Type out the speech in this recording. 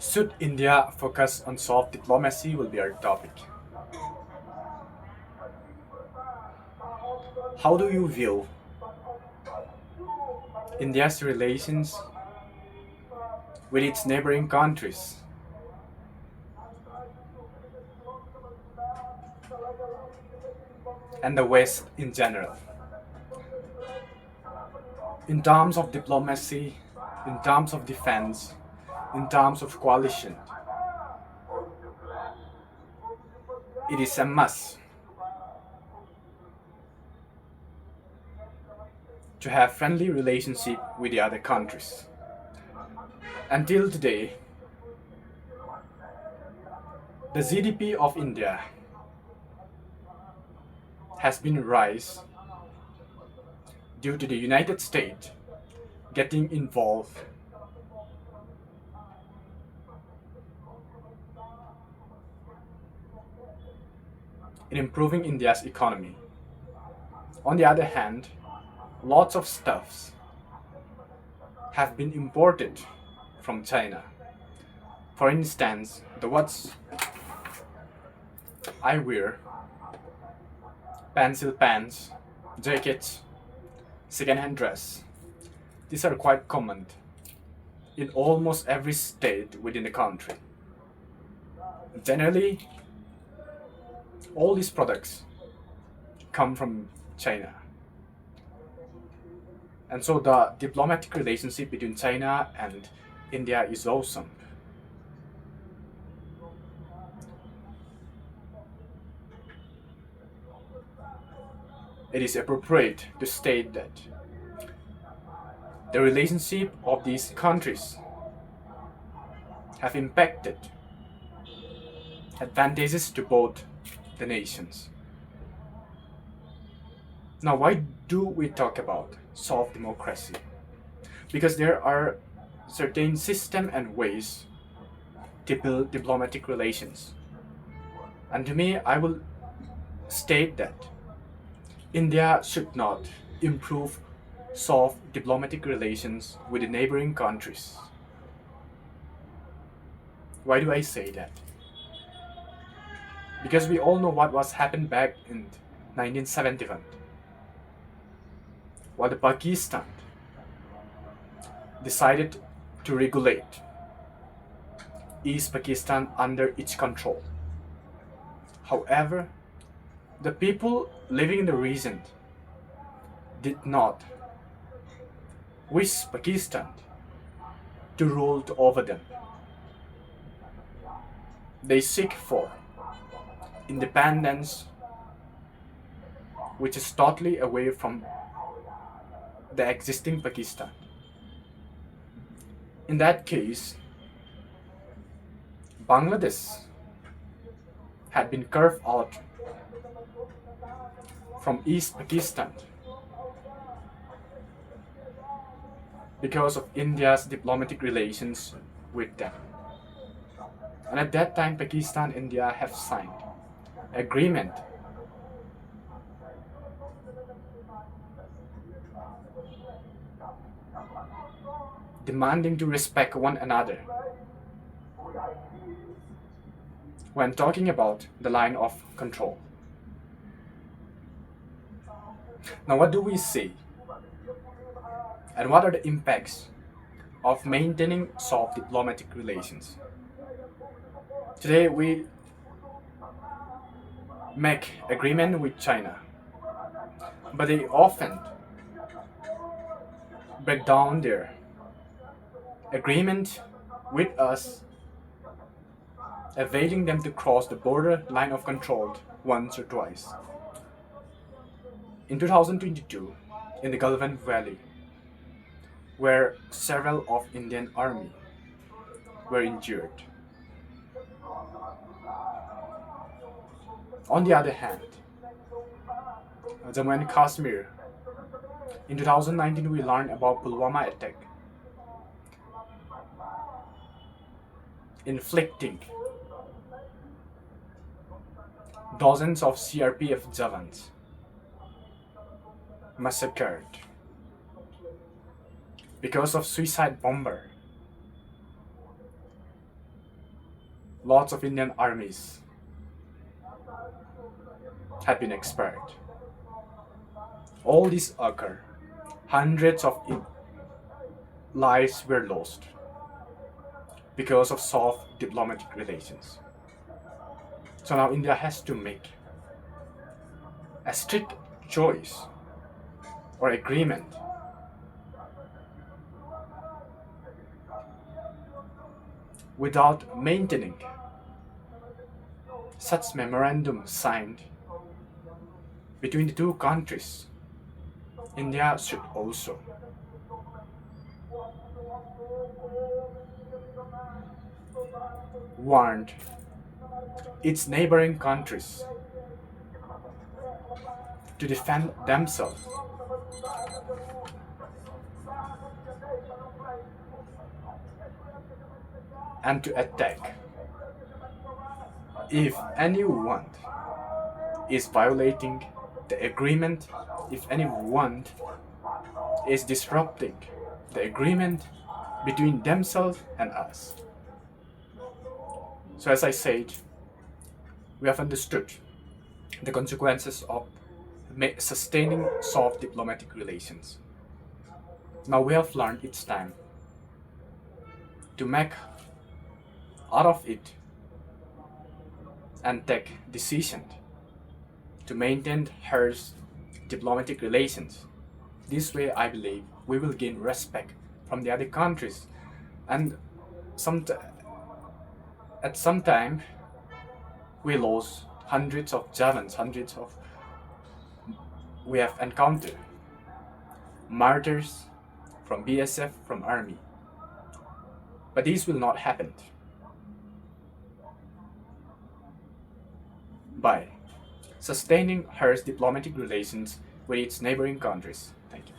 Should India focus on soft diplomacy will be our topic. How do you view India's relations with its neighboring countries and the West in general? In terms of diplomacy, in terms of defense, in terms of coalition, it is a must to have friendly relationship with the other countries. Until today, the GDP of India has been rise due to the United States getting involved in improving India's economy. On the other hand, lots of stuffs have been imported from China. For instance, the watch I wear, pencil pants, jackets, second-hand dress. These are quite common in almost every state within the country. Generally, all these products come from China. And so the diplomatic relationship between China and India is awesome. It is appropriate to state that the relationship of these countries have impacted advantages to both the nations. Now, why do we talk about soft democracy? Because there are certain system and ways to build diplomatic relations. And to me, I will state that India should not improve soft diplomatic relations with the neighboring countries. Why do I say that? Because we all know what was happened back in 1971, while the Pakistan decided to regulate East Pakistan under its control. However, the people living in the region did not wish Pakistan to rule over them. They seek for independence, which is totally away from the existing Pakistan. In that case, Bangladesh had been carved out from East Pakistan because of India's diplomatic relations with them. And at that time, Pakistan and India have signed agreement demanding to respect one another when talking about the line of control. Now, what do we see? And what are the impacts of maintaining soft diplomatic relations? Today, we make agreement with China, but they often break down their agreement with us, evading them to cross the border line of control once or twice. In 2022, in the Galvan Valley, where several of Indian army were injured. On the other hand, Jammu and Kashmir, in 2019 we learned about Pulwama attack, inflicting dozens of CRPF Jawans massacred because of suicide bomber. lots of Indian armies had been expired. All this occurred. Hundreds of lives were lost because of soft diplomatic relations. So now India has to make a strict choice or agreement without maintaining such memorandum signed between the two countries. India should also warn its neighboring countries to defend themselves and to attack if anyone is violating the agreement, if anyone is disrupting the agreement between themselves and us. So as I said, we have understood the consequences of sustaining soft diplomatic relations. Now we have learned it's time to make out of it and take decisions to maintain harsh diplomatic relations. This way, I believe, we will gain respect from the other countries, and at some time we lost hundreds of Javans, we have encountered martyrs from BSF, from army. But this will not happen by sustaining harsh diplomatic relations with its neighboring countries. Thank you.